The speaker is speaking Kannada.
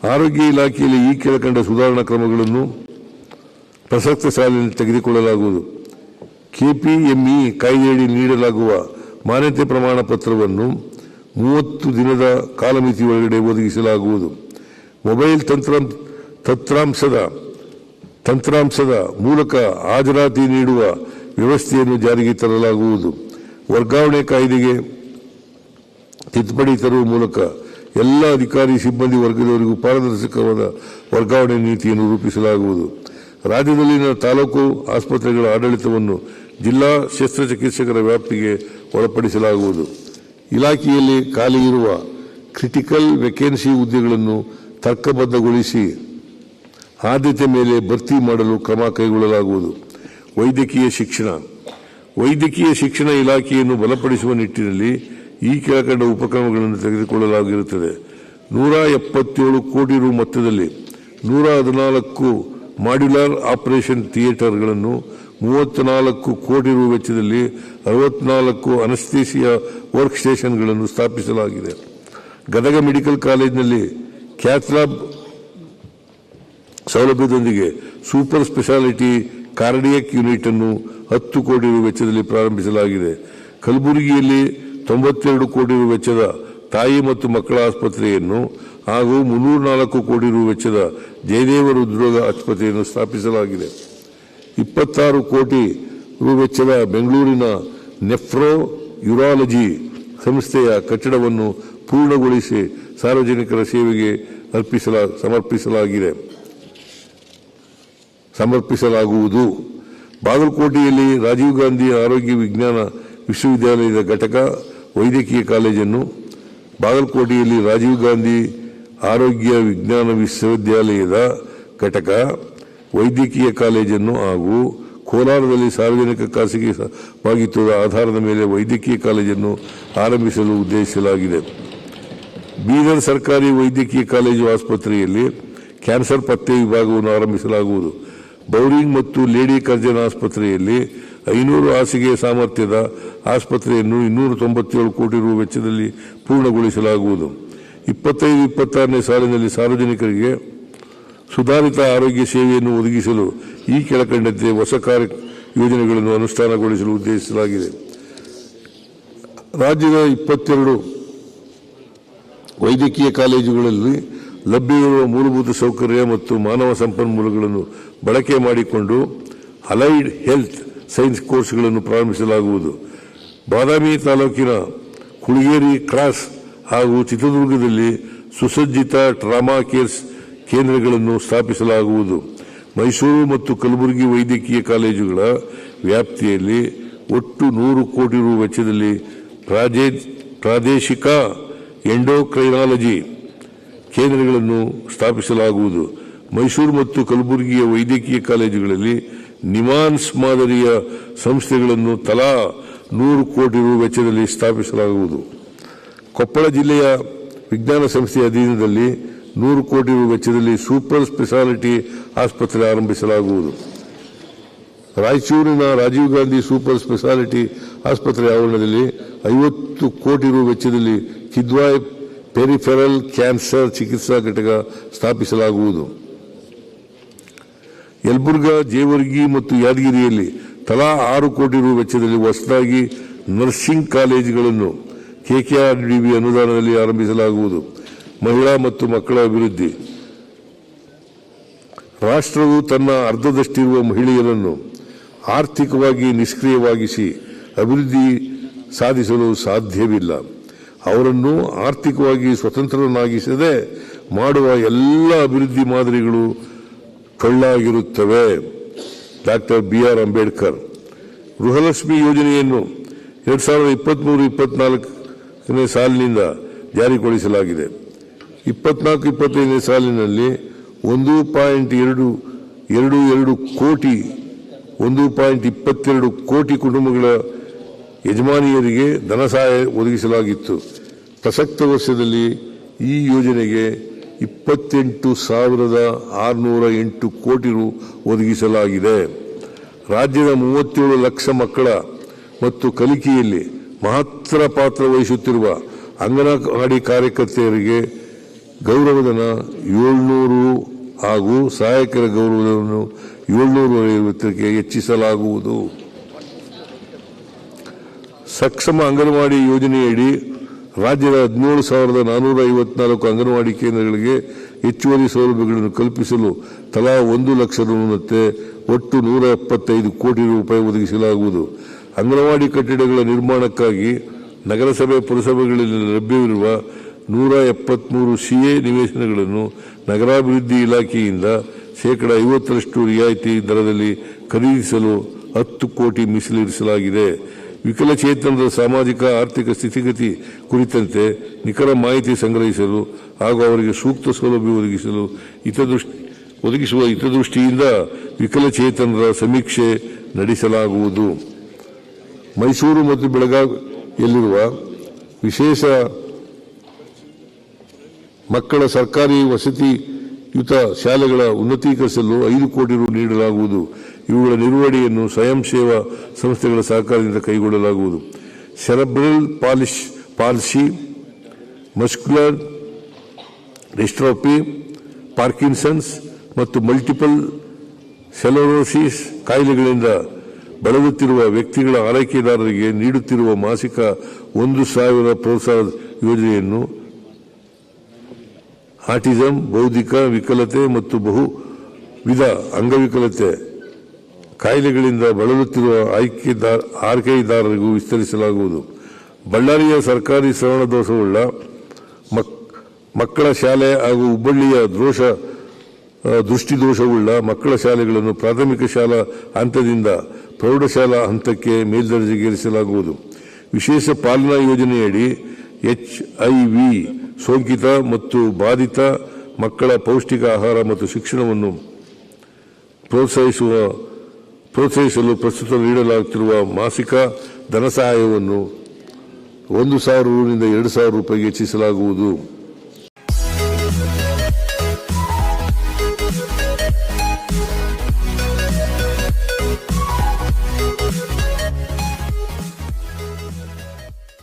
ಆರೋಗ್ಯ ಇಲಾಖೆಯಲ್ಲಿ ಈ ಕೆಳಕಂಡ ಸುಧಾರಣಾ ಕ್ರಮಗಳನ್ನು ಪ್ರಸಕ್ತ ಸಾಲಿನಲ್ಲಿ ತೆಗೆದುಕೊಳ್ಳಲಾಗುವುದು. ಕೆಪಿಎಂಇ ಕಾಯ್ದೆಯಡಿ ನೀಡಲಾಗುವ ಮಾನ್ಯತೆ ಪ್ರಮಾಣ ಪತ್ರವನ್ನು 30 ದಿನದ ಕಾಲಮಿತಿ ಒಳಗಡೆ ಒದಗಿಸಲಾಗುವುದು. ಮೊಬೈಲ್ ತಂತ್ರಾಂಶದ ಮೂಲಕ ಹಾಜರಾತಿ ನೀಡುವ ವ್ಯವಸ್ಥೆಯನ್ನು ಜಾರಿಗೆ ತರಲಾಗುವುದು. ವರ್ಗಾವಣೆ ಕಾಯ್ದೆಗೆ ತಿದ್ದುಪಡಿ ತರುವ ಮೂಲಕ ಎಲ್ಲ ಅಧಿಕಾರಿ ಸಿಬ್ಬಂದಿ ವರ್ಗದವರಿಗೂ ಪಾರದರ್ಶಕವಾದ ವರ್ಗಾವಣೆ ನೀತಿಯನ್ನು ರೂಪಿಸಲಾಗುವುದು. ರಾಜ್ಯದಲ್ಲಿನ ತಾಲೂಕು ಆಸ್ಪತ್ರೆಗಳ ಆಡಳಿತವನ್ನು ಜಿಲ್ಲಾ ಶಸ್ತ್ರಚಿಕಿತ್ಸಕರ ವ್ಯಾಪ್ತಿಗೆ ಒಳಪಡಿಸಲಾಗುವುದು. ಇಲಾಖೆಯಲ್ಲಿ ಖಾಲಿ ಇರುವ ಕ್ರಿಟಿಕಲ್ ವೇಕೆನ್ಸಿ ಹುದ್ದೆಗಳನ್ನು ತರ್ಕಬದ್ಧಗೊಳಿಸಿ ಆದ್ಯತೆ ಮೇಲೆ ಭರ್ತಿ ಮಾಡಲು ಕ್ರಮ ಕೈಗೊಳ್ಳಲಾಗುವುದು. ವೈದ್ಯಕೀಯ ಶಿಕ್ಷಣ ಇಲಾಖೆಯನ್ನು ಬಲಪಡಿಸುವ ನಿಟ್ಟಿನಲ್ಲಿ ಈ ಕೆಳಕಂಡ ಉಪಕ್ರಮಗಳನ್ನು ತೆಗೆದುಕೊಳ್ಳಲಾಗಿರುತ್ತದೆ. 177 ಕೋಟಿ ರು ಮೊತ್ತದಲ್ಲಿ 114 ಮಾಡ್ಯುಲರ್ ಆಪರೇಷನ್ ಥಿಯೇಟರ್ಗಳನ್ನು, 34 ಕೋಟಿ ರು ವೆಚ್ಚದಲ್ಲಿ 64 ಅನಸ್ತೇಸಿಯಾ ವರ್ಕ್ ಸ್ಟೇಷನ್ಗಳನ್ನು ಸ್ಥಾಪಿಸಲಾಗಿದೆ. ಗದಗ ಮೆಡಿಕಲ್ ಕಾಲೇಜಿನಲ್ಲಿ ಕ್ಯಾಥ್ಲ್ಯಾಬ್ ಸೌಲಭ್ಯದೊಂದಿಗೆ ಸೂಪರ್ ಸ್ಪೆಷಾಲಿಟಿ ಕಾರ್ಡಿಯಾಕ್ ಯೂನಿಟ್ ಅನ್ನು 10 ಕೋಟಿ ರು ವೆಚ್ಚದಲ್ಲಿ ಪ್ರಾರಂಭಿಸಲಾಗಿದೆ. ಕಲಬುರಗಿಯಲ್ಲಿ 92 ಕೋಟಿ ರು ವೆಚ್ಚದ ತಾಯಿ ಮತ್ತು ಮಕ್ಕಳ ಆಸ್ಪತ್ರೆಯನ್ನು ಹಾಗೂ 304 ಕೋಟಿ ರು ವೆಚ್ಚದ ಜಯದೇವ ಹೃದ್ರೋಗ ಆಸ್ಪತ್ರೆಯನ್ನು ಸ್ಥಾಪಿಸಲಾಗಿದೆ. 26 ಕೋಟಿ ರು ವೆಚ್ಚದ ಬೆಂಗಳೂರಿನ ನೆಫ್ರೋ ಯೂರಾಲಜಿ ಸಂಸ್ಥೆಯ ಕಟ್ಟಡವನ್ನು ಪೂರ್ಣಗೊಳಿಸಿ ಸಾರ್ವಜನಿಕರ ಸೇವೆಗೆ ಸಮರ್ಪಿಸಲಾಗುವುದು. ಬಾಗಲಕೋಟೆಯಲ್ಲಿ ರಾಜೀವ್ ಗಾಂಧಿ ಆರೋಗ್ಯ ವಿಜ್ಞಾನ ವಿಶ್ವವಿದ್ಯಾಲಯದ ಘಟಕ ವೈದ್ಯಕೀಯ ಕಾಲೇಜನ್ನು, ಬಾಗಲಕೋಟೆಯಲ್ಲಿ ರಾಜೀವ್ ಗಾಂಧಿ ಆರೋಗ್ಯ ವಿಜ್ಞಾನ ವಿಶ್ವವಿದ್ಯಾಲಯದ ಘಟಕ ವೈದ್ಯಕೀಯ ಕಾಲೇಜನ್ನು ಹಾಗೂ ಕೋಲಾರದಲ್ಲಿ ಸಾರ್ವಜನಿಕ ಖಾಸಗಿ ಭಾಗಿತ್ವದ ಆಧಾರದ ಮೇಲೆ ವೈದ್ಯಕೀಯ ಕಾಲೇಜನ್ನು ಆರಂಭಿಸಲು ಉದ್ದೇಶಿಸಲಾಗಿದೆ. ಬೀದರ್ ಸರ್ಕಾರಿ ವೈದ್ಯಕೀಯ ಕಾಲೇಜು ಆಸ್ಪತ್ರೆಯಲ್ಲಿ ಕ್ಯಾನ್ಸರ್ ಪತ್ತೆ ವಿಭಾಗವನ್ನು ಆರಂಭಿಸಲಾಗುವುದು. ಬೌರಿಂಗ್ ಮತ್ತು ಲೇಡಿ ಕರ್ಜನ್ ಆಸ್ಪತ್ರೆಯಲ್ಲಿ 500 ಹಾಸಿಗೆ ಸಾಮರ್ಥ್ಯದ ಆಸ್ಪತ್ರೆಯನ್ನು 297 ಕೋಟಿ ರು ವೆಚ್ಚದಲ್ಲಿ ಪೂರ್ಣಗೊಳಿಸಲಾಗುವುದು. 25-26ನೇ ಸಾಲಿನಲ್ಲಿ ಸಾರ್ವಜನಿಕರಿಗೆ ಸುಧಾರಿತ ಆರೋಗ್ಯ ಸೇವೆಯನ್ನು ಒದಗಿಸಲು ಈ ಕೆಳಕಂಡಂತೆ ಹೊಸ ಯೋಜನೆಗಳನ್ನು ಅನುಷ್ಠಾನಗೊಳಿಸಲು ಉದ್ದೇಶಿಸಲಾಗಿದೆ. ರಾಜ್ಯದ 22 ವೈದ್ಯಕೀಯ ಕಾಲೇಜುಗಳಲ್ಲಿ ಲಭ್ಯವಿರುವ ಮೂಲಭೂತ ಸೌಕರ್ಯ ಮತ್ತು ಮಾನವ ಸಂಪನ್ಮೂಲಗಳನ್ನು ಬಳಕೆ ಮಾಡಿಕೊಂಡು ಅಲೈಡ್ ಹೆಲ್ತ್ ಸೈನ್ಸ್ ಕೋರ್ಸ್ಗಳನ್ನು ಪ್ರಾರಂಭಿಸಲಾಗುವುದು. ಬಾದಾಮಿ ತಾಲೂಕಿನ ಕುಳಗೇರಿ ಕ್ರಾಸ್ ಹಾಗೂ ಚಿತ್ರದುರ್ಗದಲ್ಲಿ ಸುಸಜ್ಜಿತ ಟ್ರಾಮಾ ಕೇರ್ ಕೇಂದ್ರಗಳನ್ನು ಸ್ಥಾಪಿಸಲಾಗುವುದು. ಮೈಸೂರು ಮತ್ತು ಕಲಬುರಗಿ ವೈದ್ಯಕೀಯ ಕಾಲೇಜುಗಳ ವ್ಯಾಪ್ತಿಯಲ್ಲಿ ಒಟ್ಟು 100 ಕೋಟಿ ರು ವೆಚ್ಚದಲ್ಲಿ ಪ್ರಾದೇಶಿಕ ಎಂಡೋಕ್ರೈನಾಲಜಿ ಕೇಂದ್ರಗಳನ್ನು ಸ್ಥಾಪಿಸಲಾಗುವುದು. ಮೈಸೂರು ಮತ್ತು ಕಲಬುರಗಿಯ ವೈದ್ಯಕೀಯ ಕಾಲೇಜುಗಳಲ್ಲಿ ನಿಮಾನ್ಸ್ ಮಾದರಿಯ ಸಂಸ್ಥೆಗಳನ್ನು ತಲಾ 100 ಕೋಟಿ ರು ವೆಚ್ಚದಲ್ಲಿ ಸ್ಥಾಪಿಸಲಾಗುವುದು. ಕೊಪ್ಪಳ ಜಿಲ್ಲೆಯ ವಿಜ್ಞಾನ ಸಂಸ್ಥೆಯ ಅಧೀನದಲ್ಲಿ 100 ಕೋಟಿ ರು ವೆಚ್ಚದಲ್ಲಿ ಸೂಪರ್ ಸ್ಪೆಷಾಲಿಟಿ ಆಸ್ಪತ್ರೆ ಆರಂಭಿಸಲಾಗುವುದು. ರಾಯಚೂರಿನ ರಾಜೀವ್ ಗಾಂಧಿ ಸೂಪರ್ ಸ್ಪೆಷಾಲಿಟಿ ಆಸ್ಪತ್ರೆ ಆವರಣದಲ್ಲಿ 50 ಕೋಟಿ ರು ವೆಚ್ಚದಲ್ಲಿ ಕಿದ್ವಾಯ್ ಪೆರಿಫೆರಲ್ ಕ್ಯಾನ್ಸರ್ ಚಿಕಿತ್ಸಾ ಘಟಕ ಸ್ಥಾಪಿಸಲಾಗುವುದು. ಯಲಬುರ್ಗಾ, ಜೇವರ್ಗಿ ಮತ್ತು ಯಾದಗಿರಿಯಲ್ಲಿ ತಲಾ 6 ಕೋಟಿ ರು ವೆಚ್ಚದಲ್ಲಿ ಹೊಸದಾಗಿ ನರ್ಸಿಂಗ್ ಕಾಲೇಜುಗಳನ್ನು ಕೆಕೆಆರ್ಡಿಬಿ ಅನುದಾನದಲ್ಲಿ ಆರಂಭಿಸಲಾಗುವುದು. ಮಹಿಳಾ ಮತ್ತು ಮಕ್ಕಳ ಅಭಿವೃದ್ಧಿ. ರಾಷ್ಟ್ರವು ತನ್ನ ಅರ್ಧದಷ್ಟಿರುವ ಮಹಿಳೆಯರನ್ನು ಆರ್ಥಿಕವಾಗಿ ನಿಷ್ಕ್ರಿಯವಾಗಿಸಿ ಅಭಿವೃದ್ಧಿ ಸಾಧಿಸಲು ಸಾಧ್ಯವಿಲ್ಲ. ಅವರನ್ನು ಆರ್ಥಿಕವಾಗಿ ಸ್ವತಂತ್ರರನ್ನಾಗಿಸದೆ ಮಾಡುವ ಎಲ್ಲ ಅಭಿವೃದ್ಧಿ ಮಾದರಿಗಳು ಟೊಳ್ಳಾಗಿರುತ್ತವೆ. Doctor B R. ಅಂಬೇಡ್ಕರ್. ಗೃಹಲಕ್ಷ್ಮಿ ಯೋಜನೆಯನ್ನು 2023-24ನೇ ಸಾಲಿನಿಂದ ಜಾರಿಗೊಳಿಸಲಾಗಿದೆ. 24-25ನೇ ಸಾಲಿನಲ್ಲಿ 1.22 ಕೋಟಿ ಕುಟುಂಬಗಳ ಯಜಮಾನಿಯರಿಗೆ ಧನ ಸಹಾಯ ಒದಗಿಸಲಾಗಿತ್ತು. ಪ್ರಸಕ್ತ ವರ್ಷದಲ್ಲಿ ಈ ಯೋಜನೆಗೆ 28,608 ಕೋಟಿ ರು ಒದಗಿಸಲಾಗಿದೆ. ರಾಜ್ಯದ 37 ಲಕ್ಷ ಮಕ್ಕಳ ಮತ್ತು ಕಲಿಕೆಯಲ್ಲಿ ಮಹತ್ತರ ಪಾತ್ರ ವಹಿಸುತ್ತಿರುವ ಅಂಗನವಾಡಿ ಕಾರ್ಯಕರ್ತೆಯರಿಗೆ ಗೌರವಧನ 700 ಹಾಗೂ ಸಹಾಯಕರ ಗೌರವಧನವನ್ನು 750ಕ್ಕೆ ಹೆಚ್ಚಿಸಲಾಗುವುದು. ಸಕ್ಷಮ ಅಂಗನವಾಡಿ ಯೋಜನೆಯಡಿ ರಾಜ್ಯದ 17,454 ಅಂಗನವಾಡಿ ಕೇಂದ್ರಗಳಿಗೆ ಹೆಚ್ಚುವರಿ ಸೌಲಭ್ಯಗಳನ್ನು ಕಲ್ಪಿಸಲು ತಲಾ 1 ಲಕ್ಷ ರುನಂತೆ ಒಟ್ಟು 175 ಕೋಟಿ ರೂಪಾಯಿ ಒದಗಿಸಲಾಗುವುದು. ಅಂಗನವಾಡಿ ಕಟ್ಟಡಗಳ ನಿರ್ಮಾಣಕ್ಕಾಗಿ ನಗರಸಭೆ ಪುರಸಭೆಗಳಲ್ಲಿ ಲಭ್ಯವಿರುವ 173 CA ನಿವೇಶನಗಳನ್ನು ನಗರಾಭಿವೃದ್ಧಿ ಇಲಾಖೆಯಿಂದ ಶೇಕಡಾ 50% ರಿಯಾಯಿತಿ ದರದಲ್ಲಿ ಖರೀದಿಸಲು 10 ಕೋಟಿ ಮೀಸಲಿರಿಸಲಾಗಿದೆ. ವಿಕಲಚೇತನರ ಸಾಮಾಜಿಕ ಆರ್ಥಿಕ ಸ್ಥಿತಿಗತಿ ಕುರಿತಂತೆ ನಿಖರ ಮಾಹಿತಿ ಸಂಗ್ರಹಿಸಲು ಹಾಗೂ ಅವರಿಗೆ ಸೂಕ್ತ ಸೌಲಭ್ಯ ಒದಗಿಸುವ ಹಿತದೃಷ್ಟಿಯಿಂದ ವಿಕಲಚೇತನರ ಸಮೀಕ್ಷೆ ನಡೆಸಲಾಗುವುದು. ಮೈಸೂರು ಮತ್ತು ಬೆಳಗಾವಿಯಲ್ಲಿರುವ ವಿಶೇಷ ಮಕ್ಕಳ ಸರ್ಕಾರಿ ವಸತಿಯುತ ಶಾಲೆಗಳ ಉನ್ನತೀಕರಿಸಲು 5 ಕೋಟಿ ರು ನೀಡಲಾಗುವುದು. ಇವುಗಳ ನಿರ್ವಹಣೆಯನ್ನು ಸ್ವಯಂ ಸೇವಾ ಸಂಸ್ಥೆಗಳ ಸಹಕಾರದಿಂದ ಕೈಗೊಳ್ಳಲಾಗುವುದು. Cerebral policy, muscular dystrophy, Parkinson's ಮತ್ತು ಮಲ್ಟಿಪಲ್ ಸ್ಕ್ಲೆರೋಸಿಸ್ ಕಾಯಿಲೆಗಳಿಂದ ಬಳಲುತ್ತಿರುವ ವ್ಯಕ್ತಿಗಳ ಆರೈಕೆದಾರರಿಗೆ ನೀಡುತ್ತಿರುವ ಮಾಸಿಕ 1,000 ಪ್ರೋತ್ಸಾಹ ಯೋಜನೆಯನ್ನು ಆಟಿಸಂ, ಬೌದ್ಧಿಕ ವಿಕಲತೆ ಮತ್ತು ಬಹುವಿಧ ಅಂಗವಿಕಲತೆ ಕಾಯಿಲೆಗಳಿಂದ ಬಳಲುತ್ತಿರುವ ಆರೈಕೆದಾರರಿಗೂ ವಿಸ್ತರಿಸಲಾಗುವುದು. ಬಳ್ಳಾರಿಯ ಸರ್ಕಾರಿ ಶ್ರವಣ ದೋಷವುಳ್ಳ ಮಕ್ಕಳ ಶಾಲೆ ಹಾಗೂ ಹುಬ್ಬಳ್ಳಿಯ ದೃಷ್ಟಿದೋಷವುಳ್ಳ ಮಕ್ಕಳ ಶಾಲೆಗಳನ್ನು ಪ್ರಾಥಮಿಕ ಶಾಲಾ ಹಂತದಿಂದ ಪ್ರೌಢಶಾಲಾ ಹಂತಕ್ಕೆ ಮೇಲ್ದರ್ಜೆಗೇರಿಸಲಾಗುವುದು. ವಿಶೇಷ ಪಾಲನಾ ಯೋಜನೆಯಡಿ HIV ಸೋಂಕಿತ ಮತ್ತು ಬಾಧಿತ ಮಕ್ಕಳ ಪೌಷ್ಟಿಕ ಆಹಾರ ಮತ್ತು ಶಿಕ್ಷಣವನ್ನು ಪ್ರೋತ್ಸಾಹಿಸಲು ಪ್ರಸ್ತುತ ನೀಡಲಾಗುತ್ತಿರುವ ಮಾಸಿಕ ಧನ ಸಹಾಯವನ್ನು 1,000 ರುನಿಂದ 2,000 ರೂಪಾಯಿಗೆ ಹೆಚ್ಚಿಸಲಾಗುವುದು.